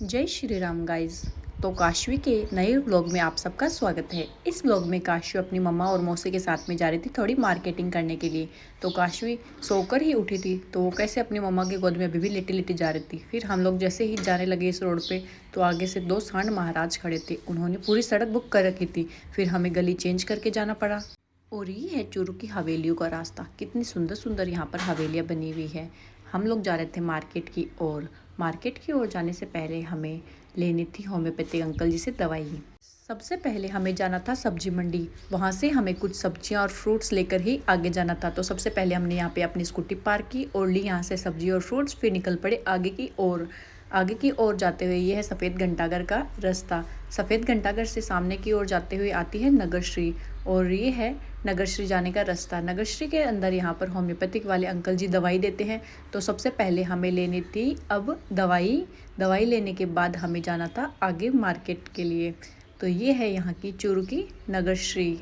जय श्री राम गाइस। तो काशवी के नए व्लॉग में आप सबका स्वागत है। इस व्लॉग में काशवी अपनी मम्मा और मौसी के साथ में जा रही थी थोड़ी मार्केटिंग करने के लिए। तो काशवी सोकर ही उठी थी, तो वो कैसे अपनी मम्मा की गोद में अभी भी लेटी लेटी जा रही थी। फिर हम लोग जैसे ही जाने लगे इस रोड पे, तो आगे से दो सांड महाराज खड़े थे। उन्होंने पूरी सड़क बुक कर रखी थी। फिर हमें गली चेंज करके जाना पड़ा। और ये है चूरू की हवेलियों का रास्ता। कितनी सुंदर सुंदर यहाँ पर हवेलियाँ बनी हुई है। हम लोग जा रहे थे मार्केट की ओर। मार्केट की ओर जाने से पहले हमें लेनी थी होम्योपैथिक अंकल जी से दवाई। सबसे पहले हमें जाना था सब्जी मंडी। वहाँ से हमें कुछ सब्जियाँ और फ्रूट्स लेकर ही आगे जाना था। तो सबसे पहले हमने यहाँ पे अपनी स्कूटी पार्क की और ली यहाँ से सब्जी और फ्रूट्स। फिर निकल पड़े आगे की ओर। आगे की ओर जाते हुए ये है सफ़ेद घंटाघर का रास्ता। सफ़ेद घंटाघर से सामने की ओर जाते हुए आती है नगरश्री, और ये है नगरश्री जाने का रास्ता। नगरश्री के अंदर यहाँ पर होम्योपैथिक वाले अंकल जी दवाई देते हैं। तो सबसे पहले हमें लेनी थी अब दवाई लेने के बाद हमें जाना था आगे मार्केट के लिए। तो ये है यहाँ की चूरू की नगरश्री।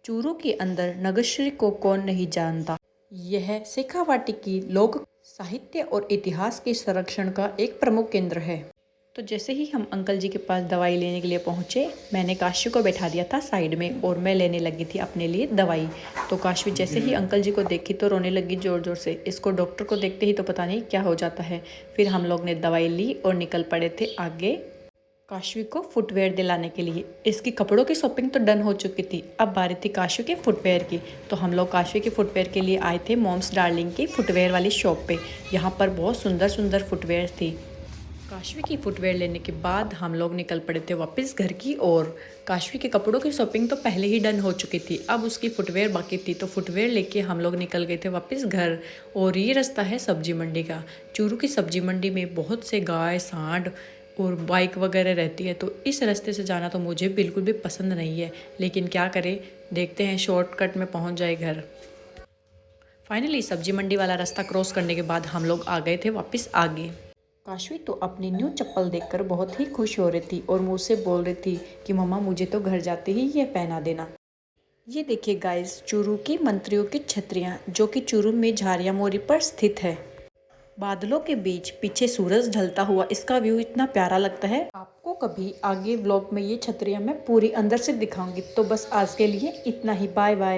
चूरू के अंदर नगरश्री को कौन नहीं जानता। यह शेखावाटी की लोक साहित्य और इतिहास के संरक्षण का एक प्रमुख केंद्र है। तो जैसे ही हम अंकल जी के पास दवाई लेने के लिए पहुँचे, मैंने काशवी को बैठा दिया था साइड में और मैं लेने लगी थी अपने लिए दवाई। तो काशवी जैसे ही अंकल जी को देखी तो रोने लगी ज़ोर ज़ोर से। इसको डॉक्टर को देखते ही तो पता नहीं क्या हो जाता है। फिर हम लोग ने दवाई ली और निकल पड़े थे आगे काशवी को फुटवेयर दिलाने के लिए। इसकी कपड़ों की शॉपिंग तो डन हो चुकी थी, अब बारी थी काशवी के फुटवेयर की। तो हम लोग काशवी के फुटवेयर के लिए आए थे मॉम्स डार्लिंग की फुटवेयर वाली शॉप पे। यहाँ पर बहुत सुंदर सुंदर फुटवेयर थी। काशवी की फुटवेयर लेने के बाद हम लोग निकल पड़े थे वापस घर की ओर। काशवी के कपड़ों की शॉपिंग तो पहले ही डन हो चुकी थी, अब उसकी फुटवेयर बाकी थी। तो फुटवेयर लेके हम लोग निकल गए थे वापस घर। और ये रास्ता है सब्जी मंडी का। चूरू की सब्जी मंडी में बहुत से गाय सांड और बाइक वगैरह रहती है, तो इस रास्ते से जाना तो मुझे बिल्कुल भी पसंद नहीं है। लेकिन क्या करें, देखते हैं शॉर्टकट में पहुंच जाए घर। फाइनली सब्जी मंडी वाला रास्ता क्रॉस करने के बाद हम लोग आ गए थे वापस आगे। काशवी तो अपनी न्यू चप्पल देखकर बहुत ही खुश हो रही थी और मुझसे बोल रही थी कि मम्मा मुझे तो घर जाते ही ये पहना देना। ये देखिए गाइस, चूरू की मंत्रियों की छतरियाँ, जो कि चूरू में झारिया मोरी पर स्थित है। बादलों के बीच पीछे सूरज ढलता हुआ, इसका व्यू इतना प्यारा लगता है। आपको कभी आगे व्लॉग में ये छतरियाँ मैं पूरी अंदर से दिखाऊंगी। तो बस आज के लिए इतना ही। Bye bye.